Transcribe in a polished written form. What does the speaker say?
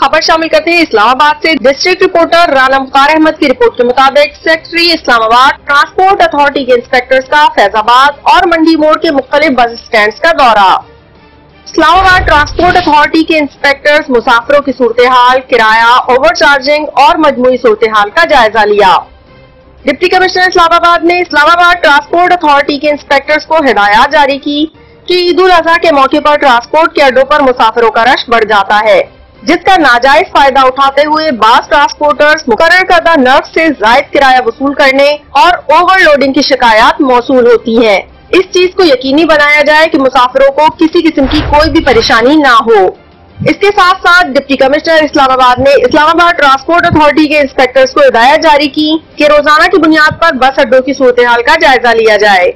खबर शामिल करते हैं इस्लामाबाद से। डिस्ट्रिक्ट रिपोर्टर राना मुख्तार अहमद की रिपोर्ट के मुताबिक सेक्रेटरी इस्लामाबाद ट्रांसपोर्ट अथॉरिटी के इंस्पेक्टर्स का फैजाबाद और मंडी मोड़ के मुख्तलिफ बस स्टैंड का दौरा। इस्लामाबाद ट्रांसपोर्ट अथॉरिटी के इंस्पेक्टर्स मुसाफिरों की सूरत हाल, किराया, ओवर चार्जिंग और मजमूई सूरत हाल का जायजा लिया। डिप्टी कमिश्नर इस्लामाबाद ने इस्लामाबाद ट्रांसपोर्ट अथॉरिटी के इंस्पेक्टर्स को हिदायत जारी की कि ईद उल अजहा के मौके पर ट्रांसपोर्ट के अड्डों पर मुसाफिरों का रश बढ़ जाता है, जिसका नाजायज फायदा उठाते हुए बास ट्रांसपोर्टर्स मुकर्रर करदा नर्ख से जायद किराया वसूल करने और ओवरलोडिंग की शिकायत मौसूल होती है। इस चीज को यकीनी बनाया जाए कि मुसाफिरों को किसी किस्म की कोई भी परेशानी ना हो। इसके साथ साथ डिप्टी कमिश्नर इस्लामाबाद ने इस्लामाबाद ट्रांसपोर्ट अथॉरिटी के इंस्पेक्टर्स को हिदायत जारी की कि रोजाना की बुनियाद पर बस अड्डों की सूरत हाल का जायजा लिया जाए।